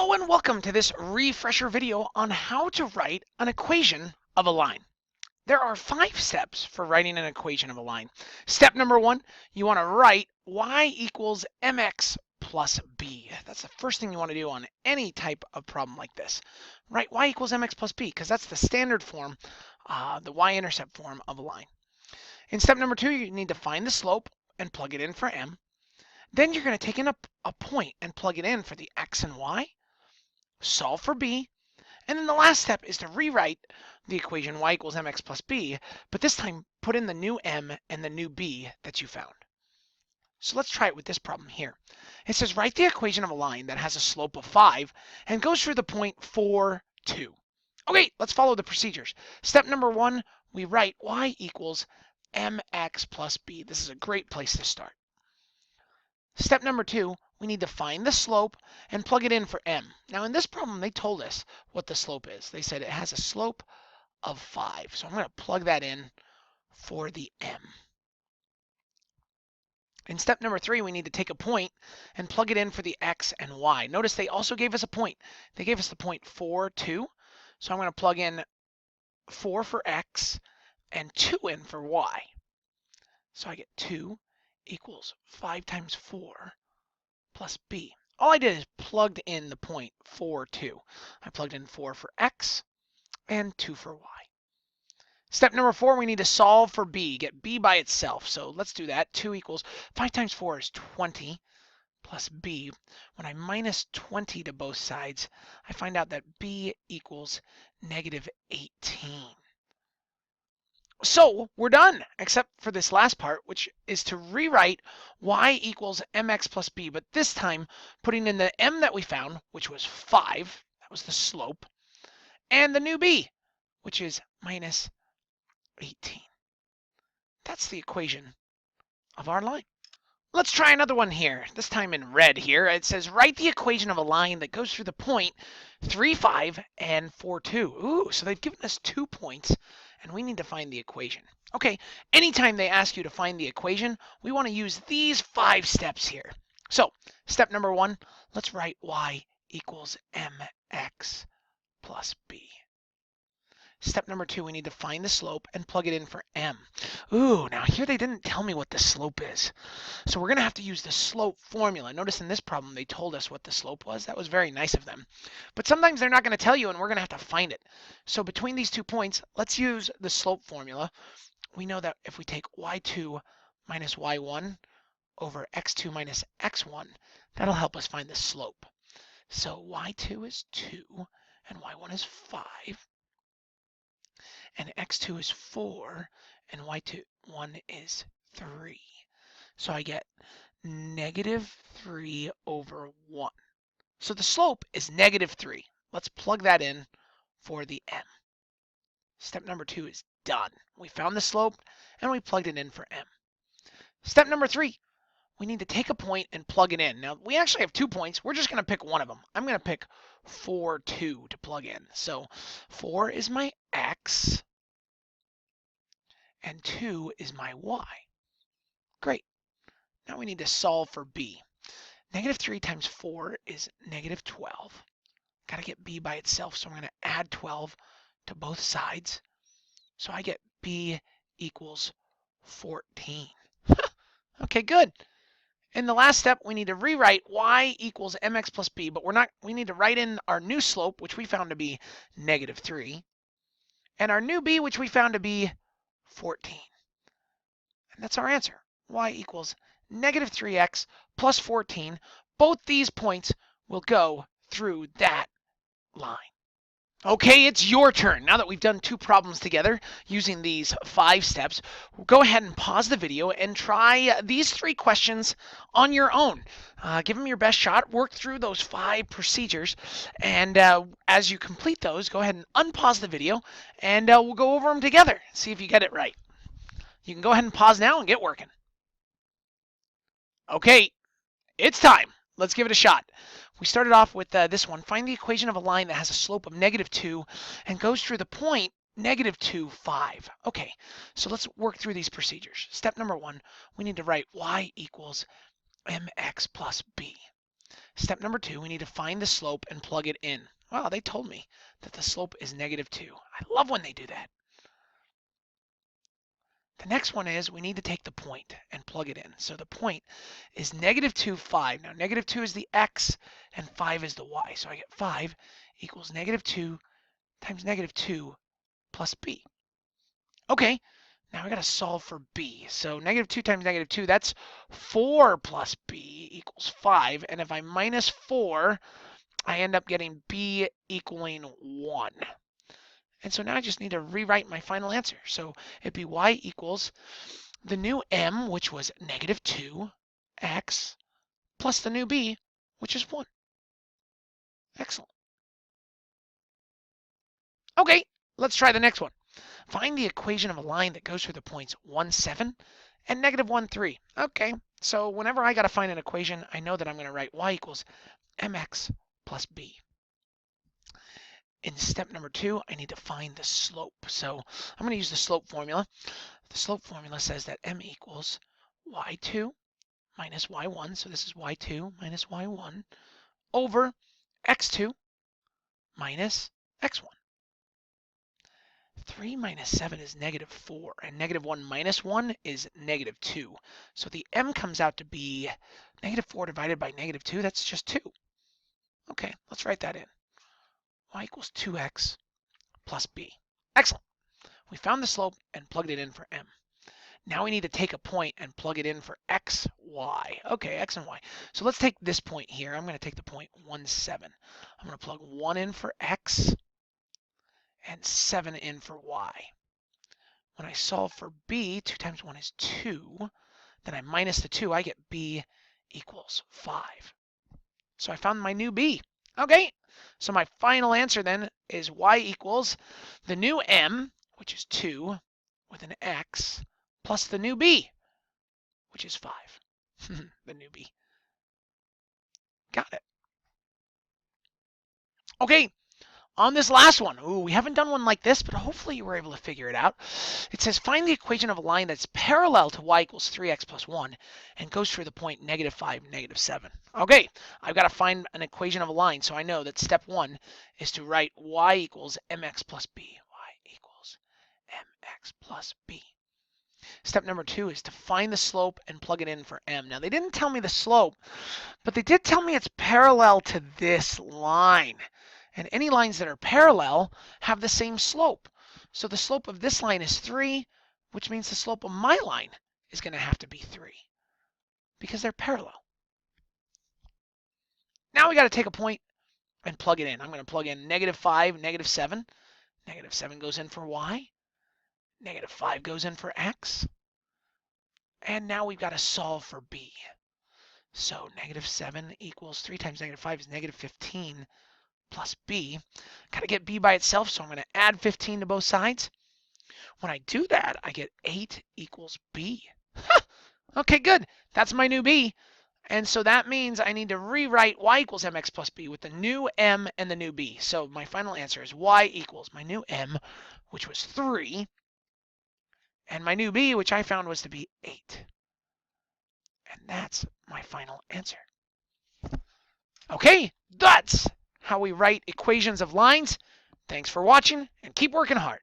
Hello and welcome to this refresher video on how to write an equation of a line. There are 5 steps for writing an equation of a line. Step number 1, you want to write y equals mx plus b. That's the first thing you want to do on any type of problem like this. Write y equals mx plus b because that's the standard form, the y-intercept form of a line. In step number 2, you need to find the slope and plug it in for m. Then you're going to take in a point and plug it in for the x and y, solve for b, and then the last step is to rewrite the equation y equals mx plus b, but this time put in the new m and the new b that you found. So let's try it with this problem here. It says write the equation of a line that has a slope of 5 and goes through the point 4, 2. Okay, let's follow the procedures. Step number 1, we write y equals mx plus b. This is a great place to start. Step number 2, we need to find the slope and plug it in for m. Now in this problem, they told us what the slope is. They said it has a slope of 5. So I'm going to plug that in for the m. In step number 3, we need to take a point and plug it in for the x and y. Notice they also gave us a point. They gave us the point 4, 2. So I'm going to plug in 4 for x and 2 in for y. So I get 2 equals 5 times 4 plus b. All I did is plugged in the point 4, 2. I plugged in 4 for x and 2 for y. Step number 4, we need to solve for b, get b by itself. So let's do that. 2 equals 5 times 4 is 20 plus b. When I minus 20 to both sides, I find out that b equals negative 18. So we're done, except for this last part, which is to rewrite y equals mx plus b, but this time putting in the m that we found, which was 5, that was the slope, and the new b, which is minus 18. That's the equation of our line. Let's try another one here, this time in red here. It says write the equation of a line that goes through the point 3, 5 and 4, 2. Ooh, so they've given us 2 points and we need to find the equation. Okay, anytime they ask you to find the equation, we want to use these 5 steps here. So step number 1, let's write y equals mx plus b. Step number 2, we need to find the slope and plug it in for m. Ooh, now here they didn't tell me what the slope is. So we're going to have to use the slope formula. Notice in this problem they told us what the slope was. That was very nice of them. But sometimes they're not going to tell you and we're going to have to find it. So between these 2 points, let's use the slope formula. We know that if we take y2 minus y1 over x2 minus x1, that'll help us find the slope. So y2 is 2 and y1 is 5. And x2 is 4, and y1 is 3. So I get negative 3 over 1. So the slope is negative 3. Let's plug that in for the m. Step number 2 is done. We found the slope, and we plugged it in for m. Step number 3, we need to take a point and plug it in. Now, we actually have 2 points. We're just going to pick one of them. I'm going to pick 4, 2 to plug in. So 4 is my x, and 2 is my y. Great. Now we need to solve for b. Negative 3 times 4 is negative 12. Got to get b by itself, so I'm going to add 12 to both sides. So I get b equals 14. Okay, good. In the last step, we need to rewrite y equals mx plus b, but we need to write in our new slope, which we found to be negative 3, and our new b, which we found to be 14. And that's our answer. Y equals negative 3x plus 14. Both these points will go through that line. Okay, it's your turn. Now that we've done 2 problems together using these 5 steps, go ahead and pause the video and try these 3 questions on your own. Give them your best shot. Work through those 5 procedures. And as you complete those, go ahead and unpause the video and we'll go over them together. See if you get it right. You can go ahead and pause now and get working. Okay, it's time. Let's give it a shot. We started off with this one. Find the equation of a line that has a slope of negative 2 and goes through the point negative 2, 5. Okay, so let's work through these procedures. Step number 1, we need to write y equals mx plus b. Step number 2, we need to find the slope and plug it in. Well, they told me that the slope is -2. I love when they do that. The next one is we need to take the point and plug it in. So the point is -2, 5. Now -2 is the x and 5 is the y. So I get 5 equals -2 times -2 plus b. Okay, now we got to solve for b. So -2 times -2, that's 4 plus b equals 5. And if I minus 4, I end up getting b equaling 1. And so now I just need to rewrite my final answer. So it'd be y equals the new m, which was -2x, plus the new b, which is 1. Excellent. Okay, let's try the next one. Find the equation of a line that goes through the points 1, 7 and -1, 3. Okay, so whenever I got to find an equation, I know that I'm going to write y equals mx plus b. In step number 2, I need to find the slope. So I'm going to use the slope formula. The slope formula says that m equals y2 minus y1. So this is y2 minus y1 over x2 minus x1. 3 minus 7 is -4, and -1 minus 1 is -2. So the m comes out to be -4 divided by -2. That's just 2. Okay, let's write that in. Y equals 2x plus b. Excellent. We found the slope and plugged it in for m. Now we need to take a point and plug it in for x, y. Okay, x and y. So let's take this point here. I'm going to take the point 1, 7. I'm going to plug 1 in for x and 7 in for y. When I solve for b, 2 times 1 is 2. Then I minus the 2. I get b equals 5. So I found my new b. Okay, so my final answer then is y equals the new m, which is 2, with an x, plus the new b, which is 5. The new b. Got it. Okay, on this last one, we haven't done one like this, but hopefully you were able to figure it out. It says find the equation of a line that's parallel to y equals 3x plus 1 and goes through the point -5, -7. Okay, I've got to find an equation of a line, so I know that step 1 is to write y equals mx plus b. Y equals mx plus b. Step number 2 is to find the slope and plug it in for m. Now, they didn't tell me the slope, but they did tell me it's parallel to this line. And any lines that are parallel have the same slope. So the slope of this line is 3, which means the slope of my line is going to have to be 3 because they're parallel. Now we got to take a point and plug it in. I'm going to plug in -5, -7. -7 goes in for y. -5 goes in for x. And now we've got to solve for b. So -7 equals 3 times -5 is -15 plus b. Got to get b by itself, so I'm going to add 15 to both sides. When I do that, I get 8 equals b. Okay, good. That's my new b. And so that means I need to rewrite y equals mx plus b with the new m and the new b. So my final answer is y equals my new m, which was 3, and my new b, which I found was to be 8. And that's my final answer. Okay, that's how we write equations of lines. Thanks for watching, and keep working hard.